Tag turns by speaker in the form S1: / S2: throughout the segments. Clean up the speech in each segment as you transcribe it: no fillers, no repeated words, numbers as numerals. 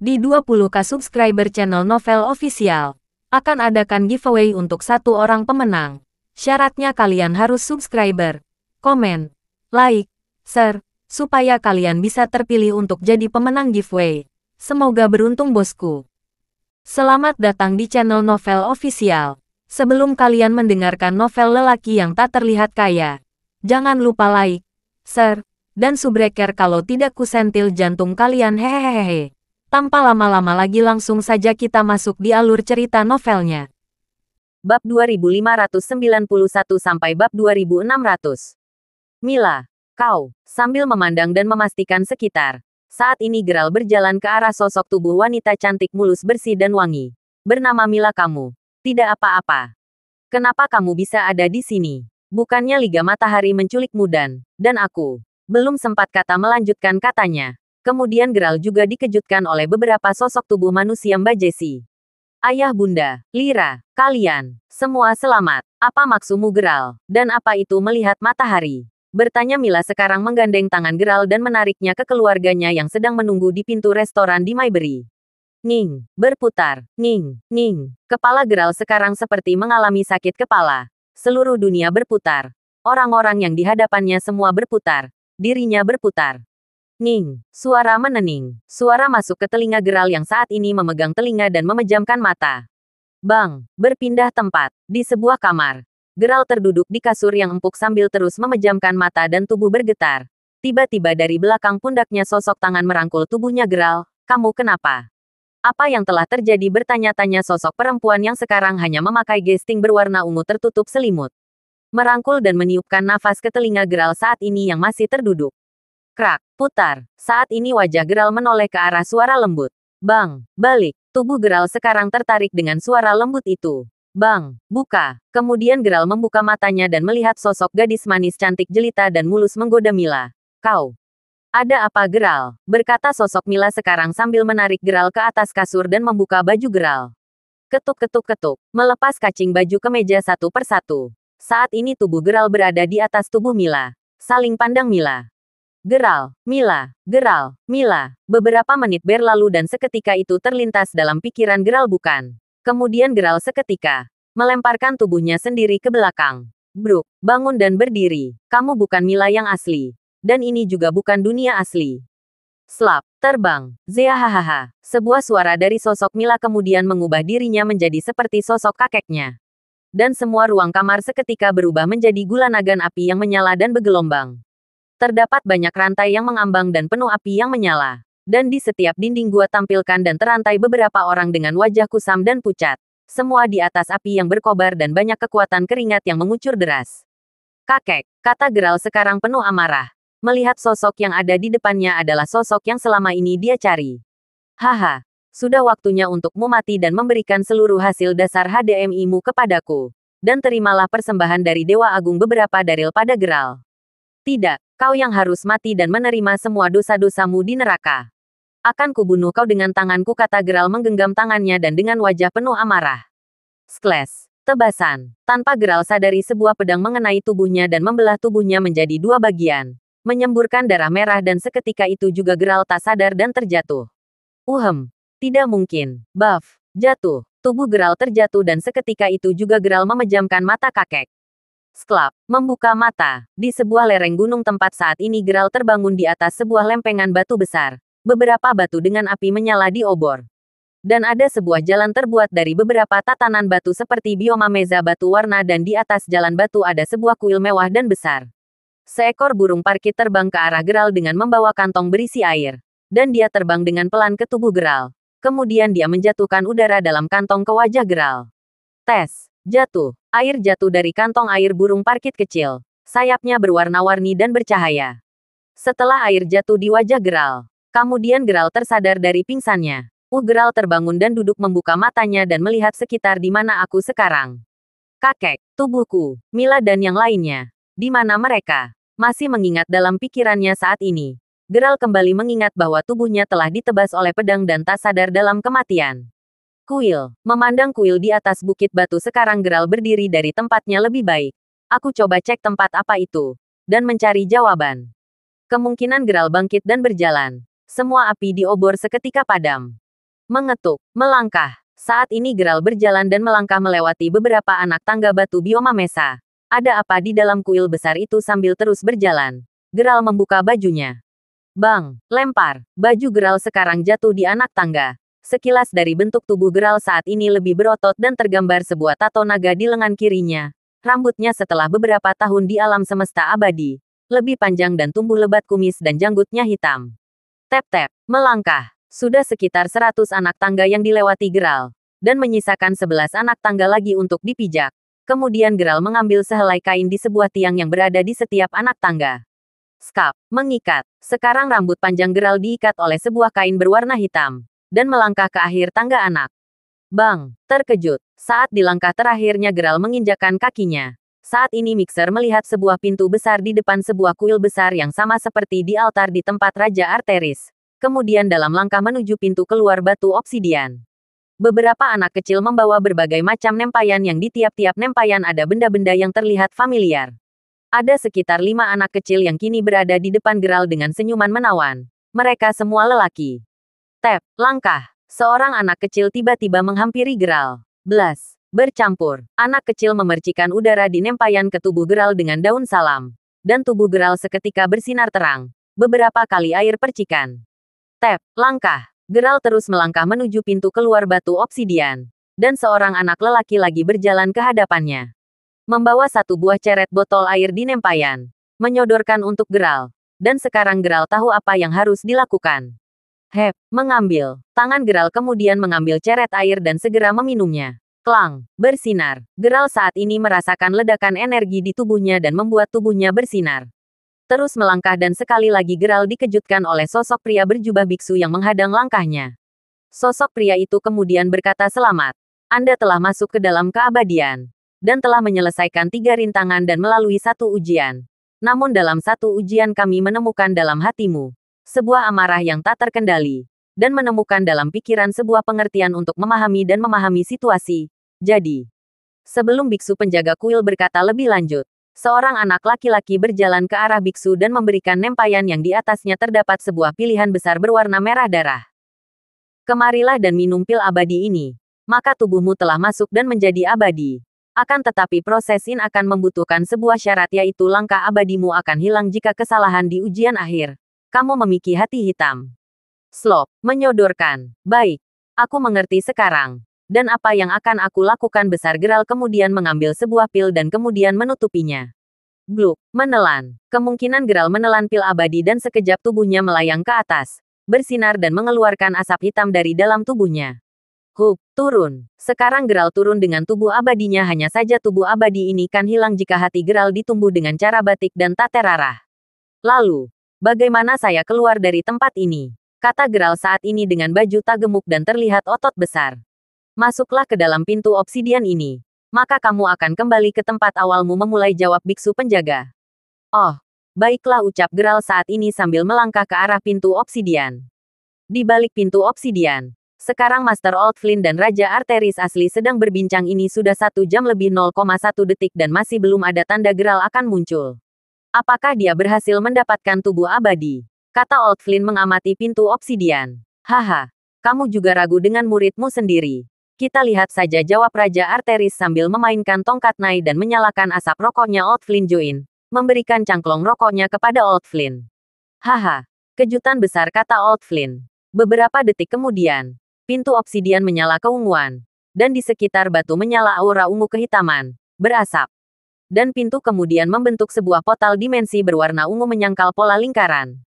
S1: Di 20k subscriber channel Novel Official, akan adakan giveaway untuk satu orang pemenang. Syaratnya kalian harus subscriber, komen, like, share, supaya kalian bisa terpilih untuk jadi pemenang giveaway. Semoga beruntung bosku. Selamat datang di channel Novel Official. Sebelum kalian mendengarkan novel lelaki yang tak terlihat kaya, jangan lupa like, share, dan subbreaker kalau tidak kusentil jantung kalian hehehehe. Tanpa lama-lama lagi langsung saja kita masuk di alur cerita novelnya.
S2: Bab 2591 sampai bab 2600. Mila, kau, sambil memandang dan memastikan sekitar. Saat ini Geralt berjalan ke arah sosok tubuh wanita cantik mulus bersih dan wangi. Bernama Mila kamu. Tidak apa-apa. Kenapa kamu bisa ada di sini? Bukannya Liga Matahari menculikmu dan aku. Belum sempat kata melanjutkan katanya. Kemudian Geralt juga dikejutkan oleh beberapa sosok tubuh manusia Mbak Jessie. Ayah bunda, Lira, kalian, semua selamat. Apa maksudmu Geralt? Dan apa itu melihat matahari? Bertanya Mila sekarang menggandeng tangan Geralt dan menariknya ke keluarganya yang sedang menunggu di pintu restoran di Maybury. Nging, berputar, nging, nging. Kepala Geralt sekarang seperti mengalami sakit kepala. Seluruh dunia berputar. Orang-orang yang di hadapannya semua berputar. Dirinya berputar. Nging, suara menening. Suara masuk ke telinga Geralt yang saat ini memegang telinga dan memejamkan mata. Bang, berpindah tempat. Di sebuah kamar. Geralt terduduk di kasur yang empuk sambil terus memejamkan mata dan tubuh bergetar. Tiba-tiba dari belakang pundaknya sosok tangan merangkul tubuhnya Geralt. Kamu kenapa? Apa yang telah terjadi bertanya-tanya sosok perempuan yang sekarang hanya memakai gesting berwarna ungu tertutup selimut. Merangkul dan meniupkan nafas ke telinga Geralt saat ini yang masih terduduk. Krak, putar. Saat ini wajah Geralt menoleh ke arah suara lembut. Bang, balik. Tubuh Geralt sekarang tertarik dengan suara lembut itu. Bang, buka. Kemudian Geralt membuka matanya dan melihat sosok gadis manis cantik jelita dan mulus menggoda Mila. Kau. Ada apa Geralt? Berkata sosok Mila sekarang sambil menarik Geralt ke atas kasur dan membuka baju Geralt. Ketuk-ketuk-ketuk. Melepas kacing baju ke meja satu persatu. Saat ini tubuh Geralt berada di atas tubuh Mila. Saling pandang Mila. Geralt, Mila, Geralt, Mila. Beberapa menit berlalu dan seketika itu terlintas dalam pikiran Geralt bukan. Kemudian Geralt seketika melemparkan tubuhnya sendiri ke belakang. Bruk, bangun dan berdiri. Kamu bukan Mila yang asli. Dan ini juga bukan dunia asli. Slap, terbang. Zehahaha. Sebuah suara dari sosok Mila kemudian mengubah dirinya menjadi seperti sosok kakeknya. Dan semua ruang kamar seketika berubah menjadi gulanagan api yang menyala dan bergelombang. Terdapat banyak rantai yang mengambang dan penuh api yang menyala. Dan di setiap dinding gua tampilkan dan terantai beberapa orang dengan wajah kusam dan pucat. Semua di atas api yang berkobar dan banyak kekuatan keringat yang mengucur deras. Kakek, kata Geralt sekarang penuh amarah. Melihat sosok yang ada di depannya adalah sosok yang selama ini dia cari. Haha, sudah waktunya untukmu mati dan memberikan seluruh hasil dasar HDMI-mu kepadaku. Dan terimalah persembahan dari Dewa Agung beberapa daril pada Geralt. Tidak. Kau yang harus mati dan menerima semua dosa-dosamu di neraka. Akan kubunuh kau dengan tanganku kata Geralt menggenggam tangannya dan dengan wajah penuh amarah. Sklash. Tebasan. Tanpa Geralt sadari sebuah pedang mengenai tubuhnya dan membelah tubuhnya menjadi dua bagian. Menyemburkan darah merah dan seketika itu juga Geralt tak sadar dan terjatuh. Tidak mungkin. Buff. Jatuh. Tubuh Geralt terjatuh dan seketika itu juga Geralt memejamkan mata kakek. Sklap, membuka mata. Di sebuah lereng gunung tempat saat ini Geralt terbangun di atas sebuah lempengan batu besar. Beberapa batu dengan api menyala di obor. Dan ada sebuah jalan terbuat dari beberapa tatanan batu seperti bioma meza batu warna dan di atas jalan batu ada sebuah kuil mewah dan besar. Seekor burung parkit terbang ke arah Geralt dengan membawa kantong berisi air. Dan dia terbang dengan pelan ke tubuh Geralt. Kemudian dia menjatuhkan udara dalam kantong ke wajah Geralt. Tes. Jatuh. Air jatuh dari kantong air burung parkit kecil. Sayapnya berwarna-warni dan bercahaya. Setelah air jatuh di wajah Geralt. Kemudian Geralt tersadar dari pingsannya. Geralt terbangun dan duduk membuka matanya dan melihat sekitar di mana aku sekarang. Kakek, tubuhku, Mila dan yang lainnya. Di mana mereka? Masih mengingat dalam pikirannya saat ini. Geralt kembali mengingat bahwa tubuhnya telah ditebas oleh pedang dan tak sadar dalam kematian. Kuil. Memandang kuil di atas bukit batu sekarang Geralt berdiri dari tempatnya lebih baik. Aku coba cek tempat apa itu. Dan mencari jawaban. Kemungkinan Geralt bangkit dan berjalan. Semua api di obor seketika padam. mengetuk, melangkah. Saat ini Geralt berjalan dan melangkah melewati beberapa anak tangga batu bioma Mesa. Ada apa di dalam kuil besar itu sambil terus berjalan? Geralt membuka bajunya. Bang, lempar. Baju Geralt sekarang jatuh di anak tangga. Sekilas dari bentuk tubuh Geralt saat ini lebih berotot dan tergambar sebuah tato naga di lengan kirinya. Rambutnya setelah beberapa tahun di alam semesta abadi. Lebih panjang dan tumbuh lebat kumis dan janggutnya hitam. Tap-tap, melangkah. Sudah sekitar 100 anak tangga yang dilewati Geralt. Dan menyisakan 11 anak tangga lagi untuk dipijak. Kemudian Geralt mengambil sehelai kain di sebuah tiang yang berada di setiap anak tangga. Skap, mengikat. Sekarang rambut panjang Geralt diikat oleh sebuah kain berwarna hitam. Dan melangkah ke akhir tangga anak. Bang, terkejut. Saat di langkah terakhirnya Geralt menginjakkan kakinya. Saat ini Mixer melihat sebuah pintu besar di depan sebuah kuil besar yang sama seperti di altar di tempat Raja Arteris. Kemudian dalam langkah menuju pintu keluar batu obsidian. Beberapa anak kecil membawa berbagai macam nempayan yang di tiap-tiap nempayan ada benda-benda yang terlihat familiar. Ada sekitar 5 anak kecil yang kini berada di depan Geralt dengan senyuman menawan. Mereka semua lelaki. Tap, langkah. Seorang anak kecil tiba-tiba menghampiri Geralt. Blas, bercampur. Anak kecil memercikan udara di nempayan ke tubuh Geralt dengan daun salam. Dan tubuh Geralt seketika bersinar terang. Beberapa kali air percikan. Tap, langkah. Geralt terus melangkah menuju pintu keluar batu obsidian. Dan seorang anak lelaki lagi berjalan ke hadapannya. Membawa satu buah ceret botol air di nempayan. Menyodorkan untuk Geralt. Dan sekarang Geralt tahu apa yang harus dilakukan. Hep, mengambil. Tangan Geralt kemudian mengambil ceret air dan segera meminumnya. Klang, bersinar. Geralt saat ini merasakan ledakan energi di tubuhnya dan membuat tubuhnya bersinar. Terus melangkah dan sekali lagi Geralt dikejutkan oleh sosok pria berjubah biksu yang menghadang langkahnya. Sosok pria itu kemudian berkata, "Selamat. Anda telah masuk ke dalam keabadian. Dan telah menyelesaikan 3 rintangan dan melalui 1 ujian. Namun dalam 1 ujian kami menemukan dalam hatimu sebuah amarah yang tak terkendali. Dan menemukan dalam pikiran sebuah pengertian untuk memahami dan memahami situasi. Jadi." Sebelum biksu penjaga kuil berkata lebih lanjut. Seorang anak laki-laki berjalan ke arah biksu dan memberikan nempayan yang di atasnya terdapat sebuah pilihan besar berwarna merah darah. Kemarilah dan minum pil abadi ini. Maka tubuhmu telah masuk dan menjadi abadi. Akan tetapi proses ini akan membutuhkan sebuah syarat yaitu langkah abadimu akan hilang jika kesalahan di ujian akhir. Kamu memiliki hati hitam. Slop, menyodorkan. Baik. Aku mengerti sekarang. Dan apa yang akan aku lakukan? Besar Geralt kemudian mengambil sebuah pil dan kemudian menutupinya. Gluk, menelan. Kemungkinan Geralt menelan pil abadi dan sekejap tubuhnya melayang ke atas. Bersinar dan mengeluarkan asap hitam dari dalam tubuhnya. Hup, turun. Sekarang Geralt turun dengan tubuh abadinya, hanya saja tubuh abadi ini kan hilang jika hati Geralt ditumbuh dengan cara batik dan tak terarah. Lalu, bagaimana saya keluar dari tempat ini? Kata Geralt saat ini dengan baju tak gemuk dan terlihat otot besar. Masuklah ke dalam pintu obsidian ini. Maka kamu akan kembali ke tempat awalmu, memulai jawab biksu penjaga. Oh, baiklah, ucap Geralt saat ini sambil melangkah ke arah pintu obsidian. Di balik pintu obsidian, sekarang Master Old Flynn dan Raja Arteris asli sedang berbincang. Ini sudah 1 jam lebih 0,1 detik dan masih belum ada tanda Geralt akan muncul. Apakah dia berhasil mendapatkan tubuh abadi? Kata Old Flynn mengamati pintu obsidian. Haha, kamu juga ragu dengan muridmu sendiri. Kita lihat saja, jawab Raja Arteris sambil memainkan tongkat nai dan menyalakan asap rokoknya. Old Flynn join, memberikan cangklong rokoknya kepada Old Flynn. Haha, kejutan besar, kata Old Flynn. Beberapa detik kemudian, pintu obsidian menyala keunguan. Dan di sekitar batu menyala aura ungu kehitaman, berasap. Dan pintu kemudian membentuk sebuah portal dimensi berwarna ungu menyangkal pola lingkaran.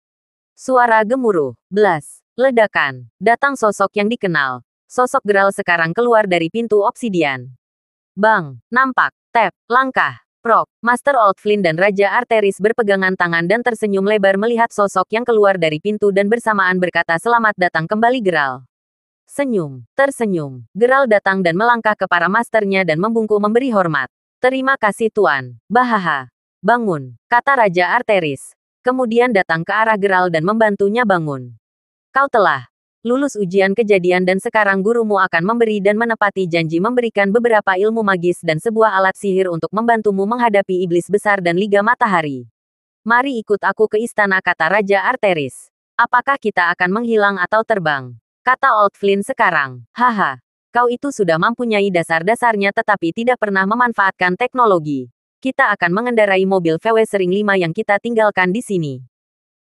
S2: Suara gemuruh, blas, ledakan, datang sosok yang dikenal. Sosok Geralt sekarang keluar dari pintu obsidian. Bang, nampak, tap, langkah, prok. Master Old Flynn dan Raja Arteris berpegangan tangan dan tersenyum lebar melihat sosok yang keluar dari pintu dan bersamaan berkata, "Selamat datang kembali Geralt." Senyum, tersenyum. Geralt datang dan melangkah ke para masternya dan membungkuk memberi hormat. "Terima kasih Tuan." "Bahaha. Bangun," kata Raja Arteris. Kemudian datang ke arah Geralt dan membantunya bangun. "Kau telah lulus ujian kejadian dan sekarang gurumu akan memberi dan menepati janji memberikan beberapa ilmu magis dan sebuah alat sihir untuk membantumu menghadapi iblis besar dan Liga Matahari. Mari ikut aku ke istana," kata Raja Arteris. "Apakah kita akan menghilang atau terbang?" Kata Old Flynn sekarang. Haha. Kau itu sudah mempunyai dasar-dasarnya tetapi tidak pernah memanfaatkan teknologi. Kita akan mengendarai mobil VW Sering 5 yang kita tinggalkan di sini.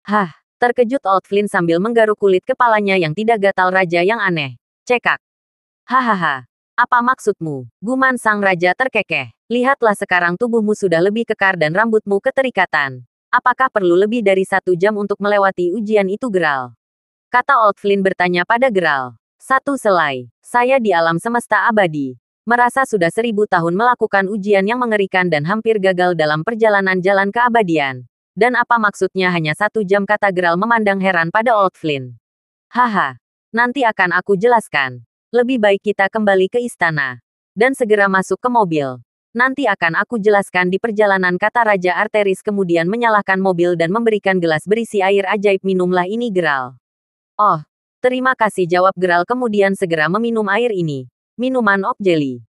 S2: Hah. Terkejut Old Flynn sambil menggaruk kulit kepalanya yang tidak gatal raja yang aneh. Cekak. Hahaha. Apa maksudmu? Guman sang raja terkekeh. Lihatlah sekarang tubuhmu sudah lebih kekar dan rambutmu keterikatan. Apakah perlu lebih dari 1 jam untuk melewati ujian itu Geralt? Kata Old Flynn bertanya pada Geralt. Satu selai. Saya di alam semesta abadi. Merasa sudah 1000 tahun melakukan ujian yang mengerikan dan hampir gagal dalam perjalanan jalan keabadian. Dan apa maksudnya hanya 1 jam kata Geralt memandang heran pada Old Flynn. Haha. Nanti akan aku jelaskan. Lebih baik kita kembali ke istana. Dan segera masuk ke mobil. Nanti akan aku jelaskan di perjalanan kata Raja Arteris kemudian menyalakan mobil dan memberikan gelas berisi air ajaib minumlah ini Geralt. Oh, terima kasih jawab Geralt kemudian segera meminum air ini. Minuman ok jelly.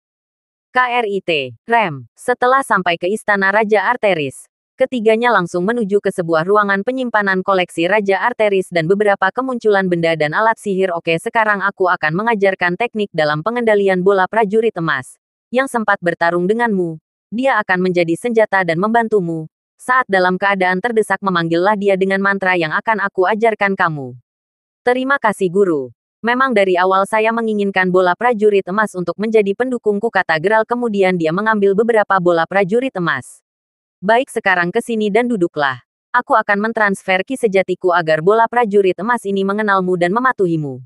S2: KRIT, Rem. Setelah sampai ke istana Raja Arteris, ketiganya langsung menuju ke sebuah ruangan penyimpanan koleksi Raja Arteris dan beberapa kemunculan benda dan alat sihir. Oke, sekarang aku akan mengajarkan teknik dalam pengendalian bola prajurit emas. Yang sempat bertarung denganmu. Dia akan menjadi senjata dan membantumu. Saat dalam keadaan terdesak memanggillah dia dengan mantra yang akan aku ajarkan kamu. Terima kasih guru. Memang dari awal saya menginginkan bola prajurit emas untuk menjadi pendukungku kata Geralt kemudian dia mengambil beberapa bola prajurit emas. Baik sekarang ke sini dan duduklah. Aku akan mentransfer ki sejatiku agar bola prajurit emas ini mengenalmu dan mematuhimu.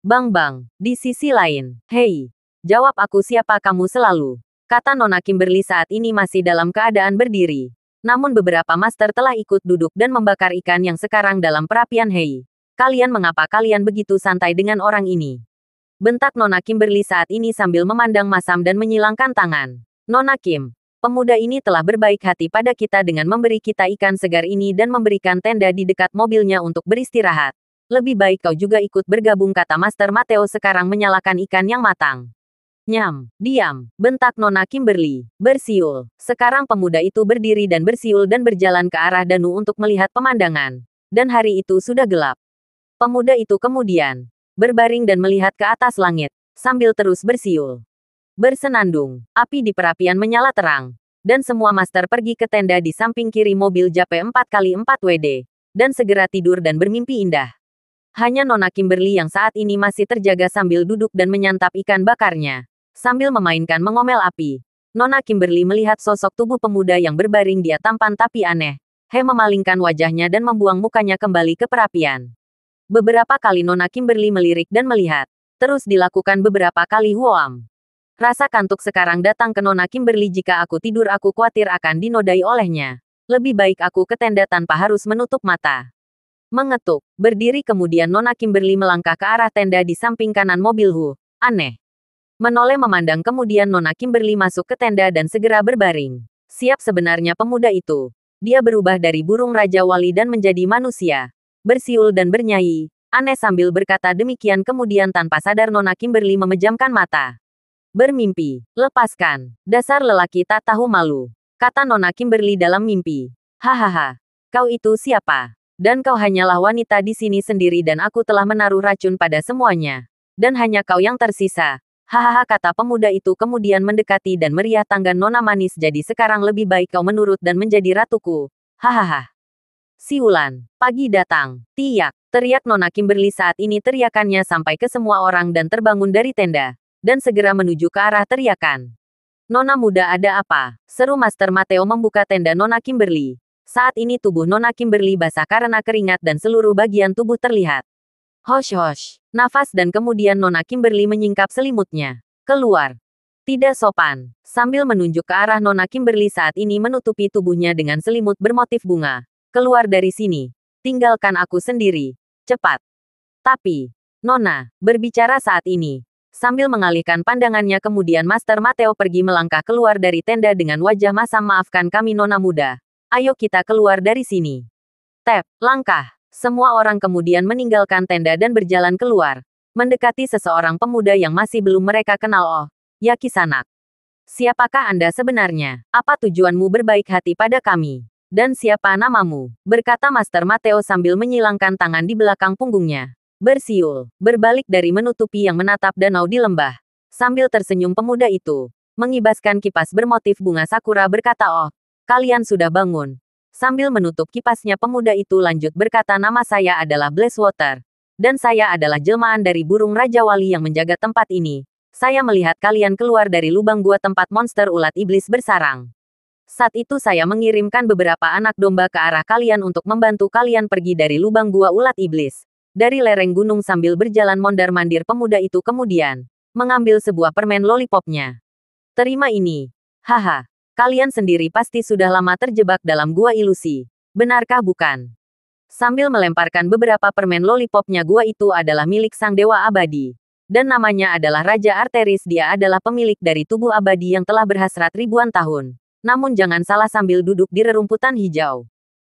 S2: Bang. Di sisi lain, hei. Jawab aku siapa kamu selalu. Kata Nona Kimberly saat ini masih dalam keadaan berdiri. Namun beberapa master telah ikut duduk dan membakar ikan yang sekarang dalam perapian hei. Mengapa kalian begitu santai dengan orang ini? Bentak Nona Kimberly saat ini sambil memandang Masam dan menyilangkan tangan. Nona Kim, pemuda ini telah berbaik hati pada kita dengan memberi kita ikan segar ini dan memberikan tenda di dekat mobilnya untuk beristirahat. Lebih baik kau juga ikut bergabung kata Master Mateo sekarang menyalakan ikan yang matang. Nyam, diam, bentak Nona Kimberly. Bersiul. Sekarang pemuda itu berdiri dan bersiul dan berjalan ke arah Danu untuk melihat pemandangan. Dan hari itu sudah gelap. Pemuda itu kemudian berbaring dan melihat ke atas langit, sambil terus bersiul. Bersenandung, api di perapian menyala terang. Dan semua master pergi ke tenda di samping kiri mobil Jape 4x4 WD. Dan segera tidur dan bermimpi indah. Hanya Nona Kimberly yang saat ini masih terjaga sambil duduk dan menyantap ikan bakarnya. Sambil memainkan mengomel api. Nona Kimberly melihat sosok tubuh pemuda yang berbaring dia tampan tapi aneh. Memalingkan wajahnya dan membuang mukanya kembali ke perapian. Beberapa kali Nona Kimberly melirik dan melihat. Terus dilakukan beberapa kali huam. Rasa kantuk sekarang datang ke Nona Kimberly jika aku tidur aku khawatir akan dinodai olehnya. Lebih baik aku ke tenda tanpa harus menutup mata. Mengetuk. Berdiri kemudian Nona Kimberly melangkah ke arah tenda di samping kanan mobil Hu. Aneh. Menoleh memandang kemudian Nona Kimberly masuk ke tenda dan segera berbaring. Siap sebenarnya pemuda itu. Dia berubah dari burung Raja Wali dan menjadi manusia. Bersiul dan bernyanyi. Aneh sambil berkata demikian kemudian tanpa sadar Nona Kimberly memejamkan mata. Bermimpi. Lepaskan. Dasar lelaki tak tahu malu. Kata Nona Kimberly dalam mimpi. Hahaha. Kau itu siapa? Dan kau hanyalah wanita di sini sendiri dan aku telah menaruh racun pada semuanya. Dan hanya kau yang tersisa. Hahaha kata pemuda itu kemudian mendekati dan meriah tanggan Nona manis jadi sekarang lebih baik kau menurut dan menjadi ratuku. Hahaha. Siulan. Pagi datang. Tiak. Teriak Nona Kimberly saat ini teriakannya sampai ke semua orang dan terbangun dari tenda. Dan segera menuju ke arah teriakan. Nona muda ada apa? Seru Master Mateo membuka tenda Nona Kimberly. Saat ini tubuh Nona Kimberly basah karena keringat dan seluruh bagian tubuh terlihat. Hosh. Nafas dan kemudian Nona Kimberly menyingkap selimutnya. Keluar. Tidak sopan. Sambil menunjuk ke arah Nona Kimberly saat ini menutupi tubuhnya dengan selimut bermotif bunga. Keluar dari sini. Tinggalkan aku sendiri. Cepat. Tapi, Nona, berbicara saat ini. Sambil mengalihkan pandangannya kemudian Master Mateo pergi melangkah keluar dari tenda dengan wajah masam maafkan kami Nona muda. Ayo kita keluar dari sini. Tap, langkah. Semua orang kemudian meninggalkan tenda dan berjalan keluar. Mendekati seseorang pemuda yang masih belum mereka kenal oh. Ya Kisanak. Siapakah Anda sebenarnya? Apa tujuanmu berbaik hati pada kami? Dan siapa namamu? Berkata Master Mateo sambil menyilangkan tangan di belakang punggungnya. Bersiul, berbalik dari menutupi yang menatap danau di lembah. Sambil tersenyum pemuda itu, mengibaskan kipas bermotif bunga sakura berkata, "Oh, kalian sudah bangun." Sambil menutup kipasnya pemuda itu lanjut berkata, "Nama saya adalah Blazewater. Dan saya adalah jelmaan dari burung Raja Wali yang menjaga tempat ini. Saya melihat kalian keluar dari lubang gua tempat monster ulat iblis bersarang. Saat itu saya mengirimkan beberapa anak domba ke arah kalian untuk membantu kalian pergi dari lubang gua ulat iblis." Dari lereng gunung sambil berjalan mondar-mandir pemuda itu kemudian mengambil sebuah permen lollipopnya. "Terima ini. Haha. Kalian sendiri pasti sudah lama terjebak dalam gua ilusi. Benarkah bukan?" Sambil melemparkan beberapa permen lollipopnya, gua itu adalah milik sang dewa abadi. Dan namanya adalah Raja Arteris. Dia adalah pemilik dari tubuh abadi yang telah berhasrat ribuan tahun. Namun jangan salah, sambil duduk di rerumputan hijau.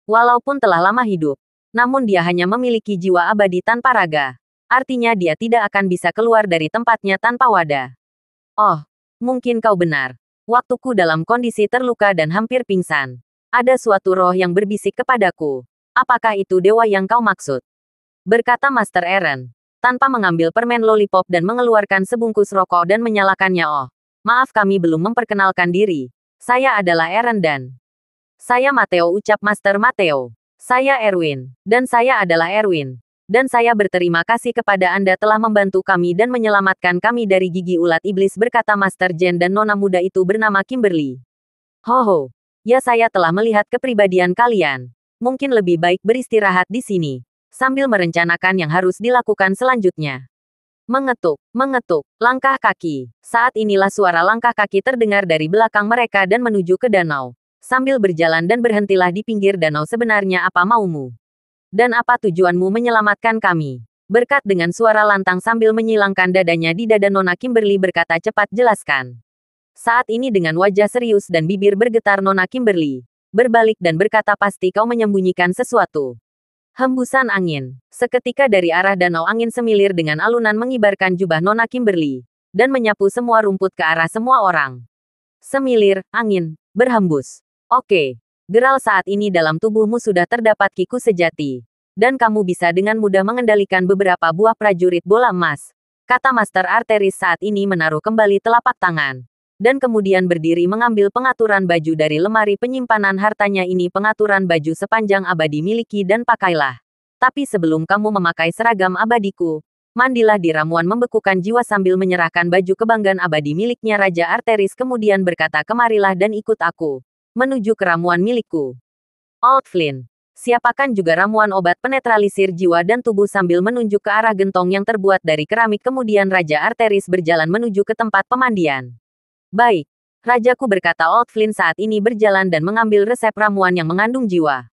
S2: Walaupun telah lama hidup, namun dia hanya memiliki jiwa abadi tanpa raga. Artinya dia tidak akan bisa keluar dari tempatnya tanpa wadah. "Oh, mungkin kau benar. Waktuku dalam kondisi terluka dan hampir pingsan. Ada suatu roh yang berbisik kepadaku. Apakah itu dewa yang kau maksud?" Berkata Master Eren, tanpa mengambil permen lollipop dan mengeluarkan sebungkus rokok dan menyalakannya. "Oh, maaf, kami belum memperkenalkan diri. Saya adalah Eren dan..." "Saya Mateo," ucap Master Mateo. "Saya Erwin. Dan saya adalah Erwin. Dan saya berterima kasih kepada Anda telah membantu kami dan menyelamatkan kami dari gigi ulat iblis," berkata Master Jen dan nona muda itu bernama Kimberly. "Hoho. Ya, saya telah melihat kepribadian kalian. Mungkin lebih baik beristirahat di sini." Sambil merencanakan yang harus dilakukan selanjutnya. Mengetuk, langkah kaki. Saat inilah suara langkah kaki terdengar dari belakang mereka dan menuju ke danau. Sambil berjalan dan berhentilah di pinggir danau. "Sebenarnya apa maumu? Dan apa tujuanmu menyelamatkan kami?" Berkat dengan suara lantang sambil menyilangkan dadanya di dada nona Kimberly berkata, "Cepat jelaskan." Saat ini dengan wajah serius dan bibir bergetar nona Kimberly berbalik dan berkata, "Pasti kau menyembunyikan sesuatu." Hembusan angin. Seketika dari arah danau, angin semilir dengan alunan mengibarkan jubah nona Kimberly dan menyapu semua rumput ke arah semua orang. Semilir, angin, berhembus. "Oke. Geral, saat ini dalam tubuhmu sudah terdapat kiku sejati. Dan kamu bisa dengan mudah mengendalikan beberapa buah prajurit bola emas," kata Master Arteris saat ini menaruh kembali telapak tangan. Dan kemudian berdiri mengambil pengaturan baju dari lemari penyimpanan hartanya. "Ini pengaturan baju sepanjang abadi miliki dan pakailah. Tapi sebelum kamu memakai seragam abadiku, mandilah di ramuan membekukan jiwa." Sambil menyerahkan baju kebanggaan abadi miliknya, Raja Arteris kemudian berkata, "Kemarilah dan ikut aku menuju ke ramuan milikku." "Old Flynn, siapakan juga ramuan obat penetralisir jiwa dan tubuh." Sambil menunjuk ke arah gentong yang terbuat dari keramik kemudian Raja Arteris berjalan menuju ke tempat pemandian. "Baik, Rajaku," berkata Old Flynn saat ini berjalan dan mengambil resep ramuan yang mengandung jiwa.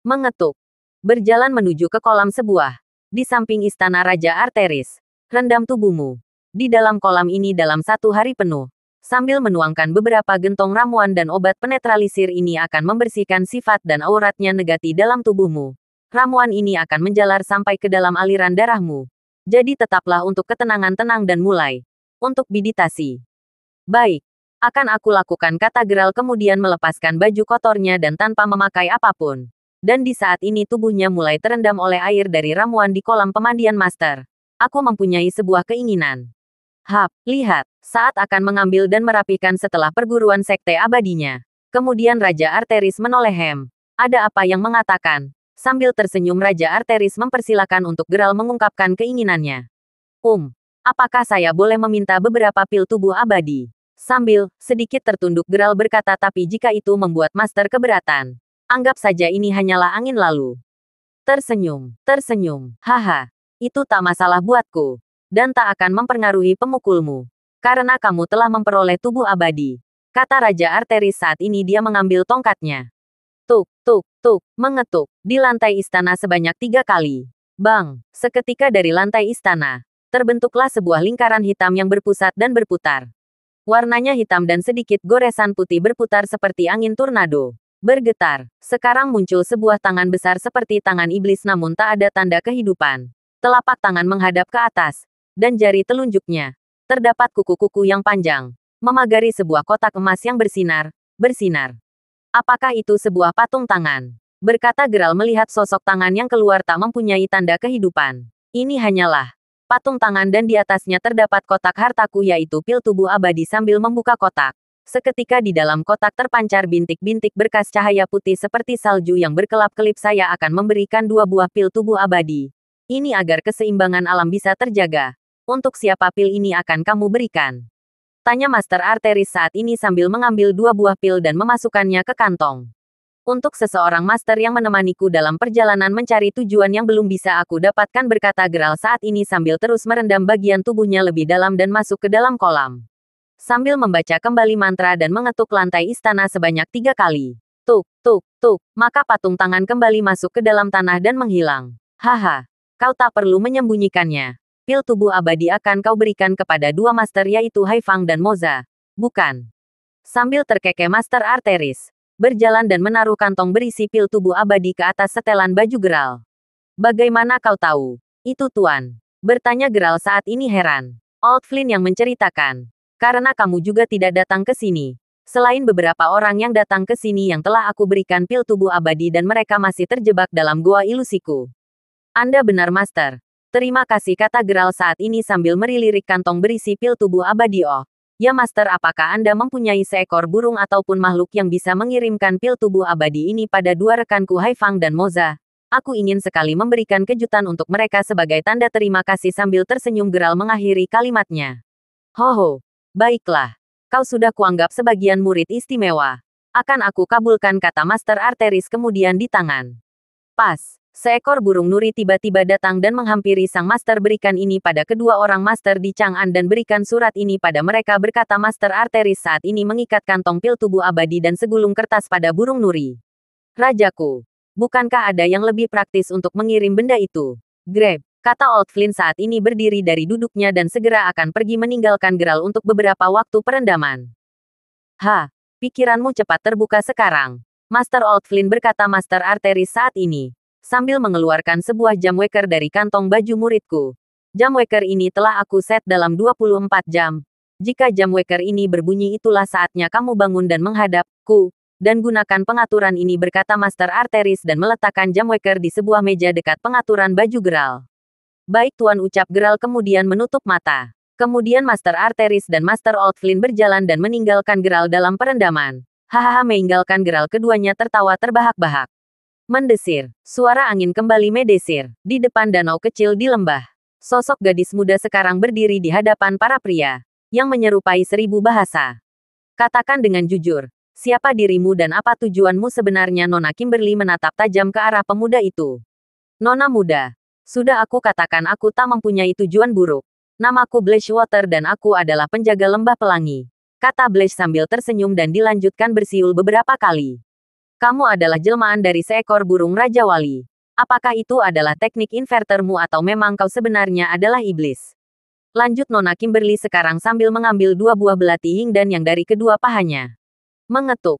S2: Mengetuk. Berjalan menuju ke kolam sebuah di samping istana Raja Arteris. "Rendam tubuhmu di dalam kolam ini dalam 1 hari penuh. Sambil menuangkan beberapa gentong ramuan dan obat penetralisir ini akan membersihkan sifat dan auratnya negati dalam tubuhmu. Ramuan ini akan menjalar sampai ke dalam aliran darahmu. Jadi tetaplah untuk ketenangan tenang dan mulai untuk meditasi." "Baik. Akan aku lakukan," kata Geralt kemudian melepaskan baju kotornya dan tanpa memakai apapun. Dan di saat ini tubuhnya mulai terendam oleh air dari ramuan di kolam pemandian. "Master, aku mempunyai sebuah keinginan." Lihat, saat akan mengambil dan merapikan setelah perguruan sekte abadinya. Kemudian Raja Arteris menoleh Hem. "Ada apa yang mengatakan?" Sambil tersenyum Raja Arteris mempersilakan untuk Geralt mengungkapkan keinginannya. Apakah saya boleh meminta beberapa pil tubuh abadi?" Sambil sedikit tertunduk Geralt berkata, "Tapi jika itu membuat Master keberatan, anggap saja ini hanyalah angin lalu." Tersenyum. "Haha. Itu tak masalah buatku. Dan tak akan mempengaruhi pemukulmu. Karena kamu telah memperoleh tubuh abadi," kata Raja Arteris saat ini dia mengambil tongkatnya. Tuk, tuk, tuk, mengetuk di lantai istana sebanyak 3 kali. Bang! Seketika dari lantai istana, terbentuklah sebuah lingkaran hitam yang berpusat dan berputar. Warnanya hitam dan sedikit goresan putih berputar seperti angin tornado. Bergetar. Sekarang muncul sebuah tangan besar seperti tangan iblis namun tak ada tanda kehidupan. Telapak tangan menghadap ke atas. Dan jari telunjuknya. Terdapat kuku-kuku yang panjang. Memagari sebuah kotak emas yang bersinar. "Apakah itu sebuah patung tangan?" berkata Geralt melihat sosok tangan yang keluar tak mempunyai tanda kehidupan. Ini hanyalah patung tangan dan di atasnya terdapat kotak hartaku yaitu pil tubuh abadi sambil membuka kotak. Seketika di dalam kotak terpancar bintik-bintik berkas cahaya putih seperti salju yang berkelap-kelip. Saya akan memberikan 2 buah pil tubuh abadi. Ini agar keseimbangan alam bisa terjaga. Untuk siapa pil ini akan kamu berikan? Tanya Master Arteris saat ini sambil mengambil 2 buah pil dan memasukkannya ke kantong. Untuk seseorang master yang menemaniku dalam perjalanan mencari tujuan yang belum bisa aku dapatkan, berkata Geralt saat ini sambil terus merendam bagian tubuhnya lebih dalam dan masuk ke dalam kolam. Sambil membaca kembali mantra dan mengetuk lantai istana sebanyak 3 kali. Tuk, tuk, tuk, maka patung tangan kembali masuk ke dalam tanah dan menghilang. Haha, kau tak perlu menyembunyikannya. Pil tubuh abadi akan kau berikan kepada 2 master yaitu Haifang dan Moza. Bukan? Sambil terkekeh Master Arteris berjalan dan menaruh kantong berisi pil tubuh abadi ke atas setelan baju Geralt. Bagaimana kau tahu? Itu Tuan. Bertanya Geralt saat ini heran. Old Flynn yang menceritakan. Karena kamu juga tidak datang ke sini. Selain beberapa orang yang datang ke sini yang telah aku berikan pil tubuh abadi dan mereka masih terjebak dalam goa ilusiku. Anda benar Master. Terima kasih, kata Geralt saat ini sambil merilirik kantong berisi pil tubuh abadi. Oh. Ya Master, apakah Anda mempunyai seekor burung ataupun makhluk yang bisa mengirimkan pil tubuh abadi ini pada 2 rekanku Haifang dan Moza? Aku ingin sekali memberikan kejutan untuk mereka sebagai tanda terima kasih. Sambil tersenyum Geralt mengakhiri kalimatnya. Hoho, baiklah. Kau sudah kuanggap sebagian murid istimewa. Akan aku kabulkan, kata Master Arteris kemudian di tangan. Pas. Seekor burung nuri tiba-tiba datang dan menghampiri sang master. Berikan ini pada kedua orang master di Chang'an dan berikan surat ini pada mereka, berkata Master Arteris saat ini mengikat kantong pil tubuh abadi dan segulung kertas pada burung nuri. Rajaku, bukankah ada yang lebih praktis untuk mengirim benda itu? Grab, kata Old Flynn saat ini berdiri dari duduknya dan segera akan pergi meninggalkan Geralt untuk beberapa waktu perendaman. Pikiranmu cepat terbuka sekarang. Master Old Flynn, berkata Master Arteris saat ini. Sambil mengeluarkan sebuah jam waker dari kantong baju muridku. Jam waker ini telah aku set dalam 24 jam. Jika jam waker ini berbunyi, itulah saatnya kamu bangun dan menghadapku. Dan gunakan pengaturan ini, berkata Master Arteris dan meletakkan jam waker di sebuah meja dekat pengaturan baju Geralt. Baik Tuan, ucap Geralt kemudian menutup mata. Kemudian Master Arteris dan Master Old Flynn berjalan dan meninggalkan Geralt dalam perendaman. Hahaha, meninggalkan Geralt, keduanya tertawa terbahak-bahak. Mendesir. Suara angin kembali mendesir. Di depan danau kecil di lembah. Sosok gadis muda sekarang berdiri di hadapan para pria. Yang menyerupai 1000 bahasa. Katakan dengan jujur. Siapa dirimu dan apa tujuanmu sebenarnya? Nona Kimberly menatap tajam ke arah pemuda itu. Nona muda. Sudah aku katakan aku tak mempunyai tujuan buruk. Namaku Blashwater dan aku adalah penjaga lembah pelangi. Kata Blash sambil tersenyum dan dilanjutkan bersiul beberapa kali. Kamu adalah jelmaan dari seekor burung Raja Wali. Apakah itu adalah teknik invertermu atau memang kau sebenarnya adalah iblis? Lanjut Nona Kimberly sekarang sambil mengambil 2 buah belati dan yang dari kedua pahanya. Mengetuk,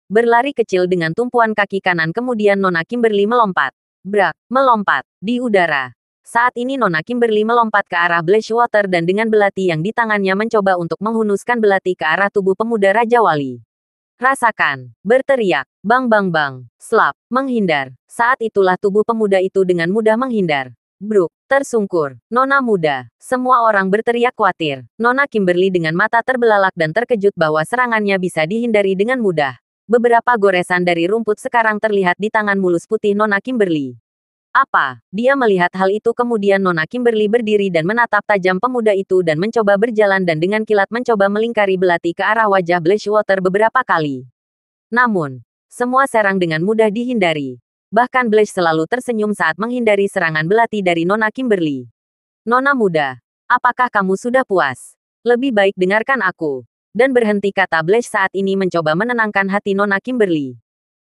S2: berlari kecil dengan tumpuan kaki kanan kemudian Nona Kimberly melompat. Brak, melompat, di udara. Saat ini Nona Kimberly melompat ke arah Blashwater dan dengan belati yang di tangannya mencoba untuk menghunuskan belati ke arah tubuh pemuda Raja Wali. Rasakan, berteriak, bang bang bang, slap, menghindar. Saat itulah tubuh pemuda itu dengan mudah menghindar. Bruk, tersungkur, Nona muda. Semua orang berteriak khawatir. Nona Kimberly dengan mata terbelalak dan terkejut bahwa serangannya bisa dihindari dengan mudah. Beberapa goresan dari rumput sekarang terlihat di tangan mulus putih Nona Kimberly. Apa? Dia melihat hal itu kemudian Nona Kimberly berdiri dan menatap tajam pemuda itu dan mencoba berjalan dan dengan kilat mencoba melingkari belati ke arah wajah Blashwater beberapa kali. Namun, semua serang dengan mudah dihindari. Bahkan Blash selalu tersenyum saat menghindari serangan belati dari Nona Kimberly. Nona muda, apakah kamu sudah puas? Lebih baik dengarkan aku. Dan berhenti, kata Blash saat ini mencoba menenangkan hati Nona Kimberly.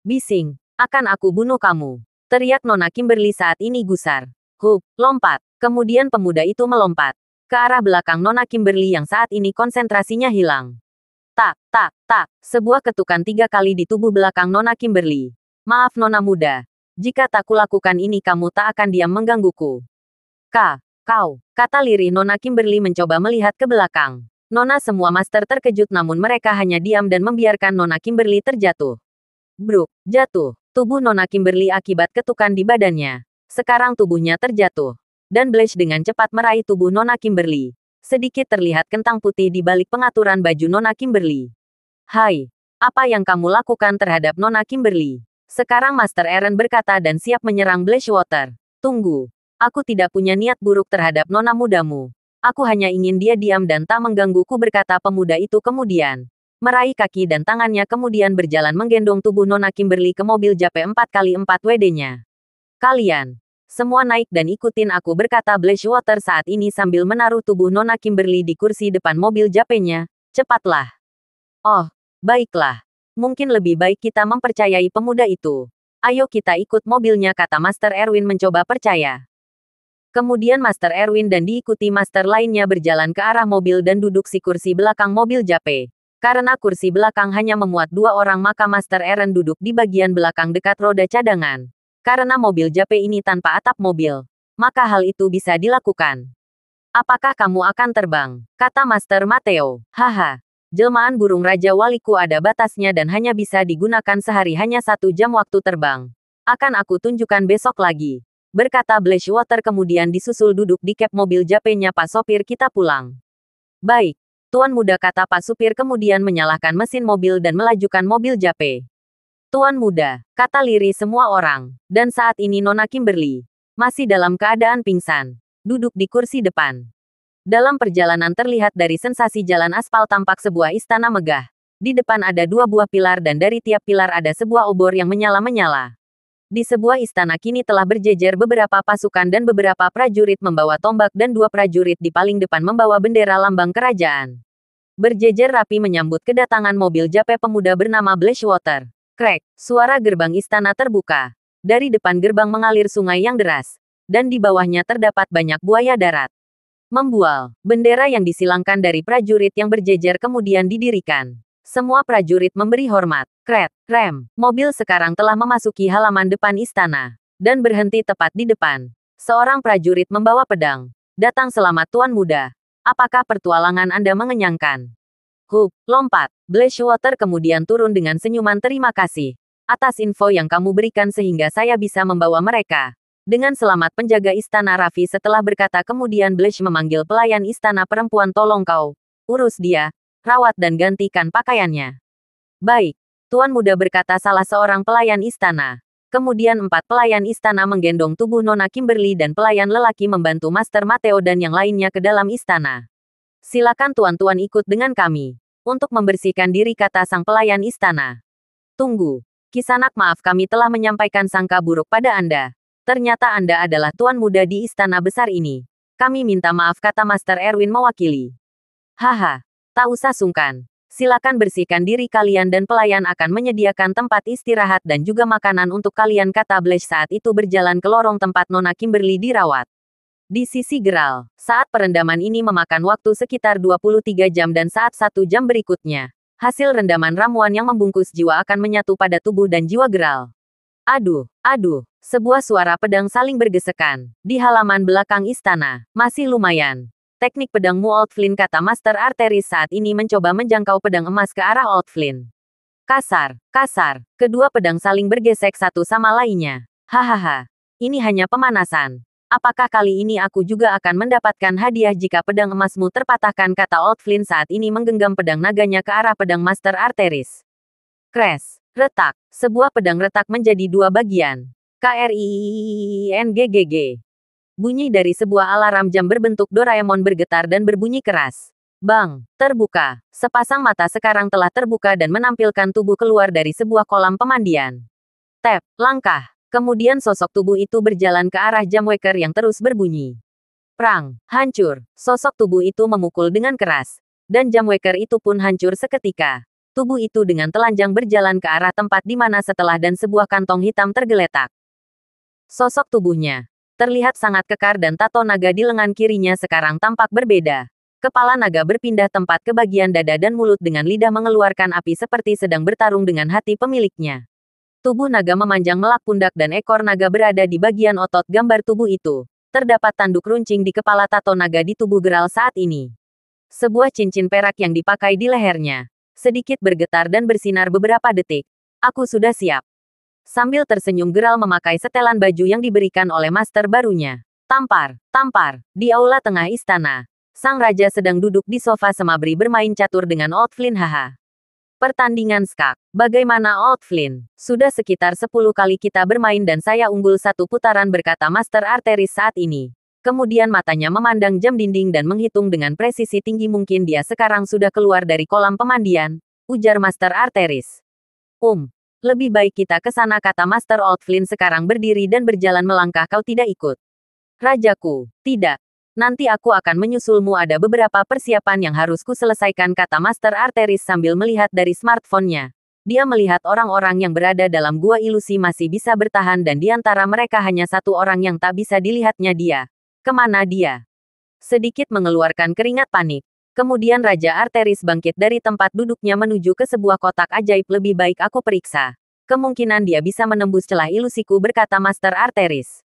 S2: Bising, akan aku bunuh kamu. Teriak Nona Kimberly saat ini gusar. Hup, lompat. Kemudian pemuda itu melompat ke arah belakang Nona Kimberly yang saat ini konsentrasinya hilang. Tak, tak, tak. Sebuah ketukan 3 kali di tubuh belakang Nona Kimberly. Maaf Nona muda. Jika tak kulakukan ini kamu tak akan diam menggangguku. Kau, kata lirih Nona Kimberly mencoba melihat ke belakang. Nona semua master terkejut namun mereka hanya diam dan membiarkan Nona Kimberly terjatuh. Bruk, jatuh. Tubuh Nona Kimberly akibat ketukan di badannya. Sekarang tubuhnya terjatuh. dan Blaze dengan cepat meraih tubuh Nona Kimberly. Sedikit terlihat kentang putih di balik pengaturan baju Nona Kimberly. Hai, apa yang kamu lakukan terhadap Nona Kimberly? Sekarang Master Eren berkata dan siap menyerang Blazewater. Tunggu, aku tidak punya niat buruk terhadap Nona mudamu. Aku hanya ingin dia diam dan tak menggangguku, berkata pemuda itu kemudian. Meraih kaki dan tangannya kemudian berjalan menggendong tubuh Nona Kimberly ke mobil Jape 4x4 WD-nya. Kalian semua naik dan ikutin aku, berkata Blazewater saat ini sambil menaruh tubuh Nona Kimberly di kursi depan mobil Japenya. Cepatlah. Oh, baiklah. Mungkin lebih baik kita mempercayai pemuda itu. Ayo kita ikut mobilnya, kata Master Erwin mencoba percaya. Kemudian Master Erwin dan diikuti master lainnya berjalan ke arah mobil dan duduk di kursi belakang mobil Jape. Karena kursi belakang hanya memuat 2 orang, maka Master Eren duduk di bagian belakang dekat roda cadangan. Karena mobil Jape ini tanpa atap mobil, maka hal itu bisa dilakukan. Apakah kamu akan terbang? Kata Master Mateo. Haha. Jelmaan burung Raja Waliku ada batasnya dan hanya bisa digunakan sehari, hanya 1 jam waktu terbang. Akan aku tunjukkan besok lagi. Berkata Blazewater kemudian disusul duduk di kap mobil Japenya. Pak sopir, kita pulang. Baik, Tuan Muda, kata Pak supir kemudian menyalakan mesin mobil dan melajukan mobil Jape. Tuan Muda, kata lirih semua orang. Dan saat ini Nona Kimberly masih dalam keadaan pingsan, duduk di kursi depan. Dalam perjalanan terlihat dari sensasi jalan aspal tampak sebuah istana megah. Di depan ada 2 buah pilar dan dari tiap pilar ada sebuah obor yang menyala-menyala. Di sebuah istana kini telah berjejer beberapa pasukan dan beberapa prajurit membawa tombak dan 2 prajurit di paling depan membawa bendera lambang kerajaan. Berjejer rapi menyambut kedatangan mobil Jape pemuda bernama Blazewater. Krek, suara gerbang istana terbuka. Dari depan gerbang mengalir sungai yang deras. Dan di bawahnya terdapat banyak buaya darat. Membual, bendera yang disilangkan dari prajurit yang berjejer kemudian didirikan. Semua prajurit memberi hormat. Kret, rem, mobil sekarang telah memasuki halaman depan istana. Dan berhenti tepat di depan. Seorang prajurit membawa pedang. Datang, selamat Tuan Muda. Apakah pertualangan Anda mengenyangkan? Hup, lompat. Blazewater kemudian turun dengan senyuman, terima kasih atas info yang kamu berikan sehingga saya bisa membawa mereka dengan selamat penjaga istana Raffi. Setelah berkata kemudian Blaze memanggil pelayan istana perempuan, tolong kau urus dia, rawat dan gantikan pakaiannya. Baik, Tuan Muda, berkata salah seorang pelayan istana. Kemudian 4 pelayan istana menggendong tubuh Nona Kimberly dan pelayan lelaki membantu Master Mateo dan yang lainnya ke dalam istana. Silakan tuan-tuan ikut dengan kami untuk membersihkan diri, kata sang pelayan istana. Tunggu, Kisanak, maaf kami telah menyampaikan sangka buruk pada Anda. Ternyata Anda adalah Tuan Muda di istana besar ini. Kami minta maaf, kata Master Erwin mewakili. Haha, tak usah sungkan. Silakan bersihkan diri kalian dan pelayan akan menyediakan tempat istirahat dan juga makanan untuk kalian, kata Blaze saat itu berjalan ke lorong tempat Nona Kimberly dirawat. Di sisi Geralt, saat perendaman ini memakan waktu sekitar 23 jam dan saat 1 jam berikutnya, hasil rendaman ramuan yang membungkus jiwa akan menyatu pada tubuh dan jiwa Geralt. Aduh, aduh, sebuah suara pedang saling bergesekan. Di halaman belakang istana, masih lumayan. Teknik pedangmu Old Flynn, kata Master Arteris saat ini mencoba menjangkau pedang emas ke arah Old Flynn. Kasar, kasar, kedua pedang saling bergesek satu sama lainnya. Hahaha, ini hanya pemanasan. Apakah kali ini aku juga akan mendapatkan hadiah jika pedang emasmu terpatahkan, kata Old Flynn saat ini menggenggam pedang naganya ke arah pedang Master Arteris. Crash, retak, sebuah pedang retak menjadi 2 bagian. KRINGGG. Bunyi dari sebuah alarm jam berbentuk Doraemon bergetar dan berbunyi keras. Bang, terbuka. Sepasang mata sekarang telah terbuka dan menampilkan tubuh keluar dari sebuah kolam pemandian. Tap, langkah. Kemudian sosok tubuh itu berjalan ke arah jam waker yang terus berbunyi. Prang, hancur. Sosok tubuh itu memukul dengan keras. Dan jam waker itu pun hancur seketika. Tubuh itu dengan telanjang berjalan ke arah tempat di mana setelah dan sebuah kantong hitam tergeletak. Sosok tubuhnya terlihat sangat kekar dan tato naga di lengan kirinya sekarang tampak berbeda. Kepala naga berpindah tempat ke bagian dada dan mulut dengan lidah mengeluarkan api seperti sedang bertarung dengan hati pemiliknya. Tubuh naga memanjang melak pundak dan ekor naga berada di bagian otot gambar tubuh itu. Terdapat tanduk runcing di kepala tato naga di tubuh Geralt saat ini. Sebuah cincin perak yang dipakai di lehernya sedikit bergetar dan bersinar beberapa detik. Aku sudah siap. Sambil tersenyum Geralt memakai setelan baju yang diberikan oleh master barunya. Tampar, tampar, di aula tengah istana. Sang raja sedang duduk di sofa semabri bermain catur dengan Old Flynn. Haha. Pertandingan skak. Bagaimana Old Flynn? Sudah sekitar 10 kali kita bermain dan saya unggul satu putaran, berkata Master Arteris saat ini. Kemudian matanya memandang jam dinding dan menghitung dengan presisi tinggi. Mungkin dia sekarang sudah keluar dari kolam pemandian, ujar Master Arteris. Lebih baik kita ke sana, kata Master Old Flynn sekarang berdiri dan berjalan melangkah. Kau tidak ikut? Rajaku, tidak. Nanti aku akan menyusulmu, ada beberapa persiapan yang harus ku selesaikan, kata Master Arteris sambil melihat dari smartphone-nya. Dia melihat orang-orang yang berada dalam gua ilusi masih bisa bertahan dan di antara mereka hanya satu orang yang tak bisa dilihatnya. Dia. Kemana dia? Sedikit mengeluarkan keringat panik. Kemudian Raja Arteris bangkit dari tempat duduknya menuju ke sebuah kotak ajaib. Lebih baik aku periksa. Kemungkinan dia bisa menembus celah ilusiku, berkata Master Arteris.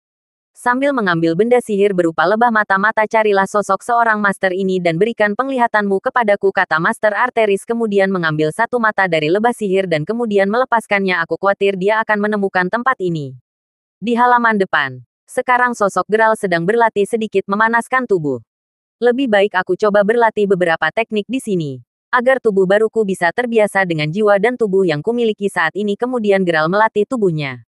S2: Sambil mengambil benda sihir berupa lebah mata-mata, carilah sosok seorang master ini dan berikan penglihatanmu kepadaku, kata Master Arteris. Kemudian mengambil satu mata dari lebah sihir dan kemudian melepaskannya. Aku khawatir dia akan menemukan tempat ini. Di halaman depan. Sekarang sosok Geralt sedang berlatih sedikit memanaskan tubuh. Lebih baik aku coba berlatih beberapa teknik di sini, agar tubuh baruku bisa terbiasa dengan jiwa dan tubuh yang kumiliki saat ini. Kemudian Geralt melatih tubuhnya.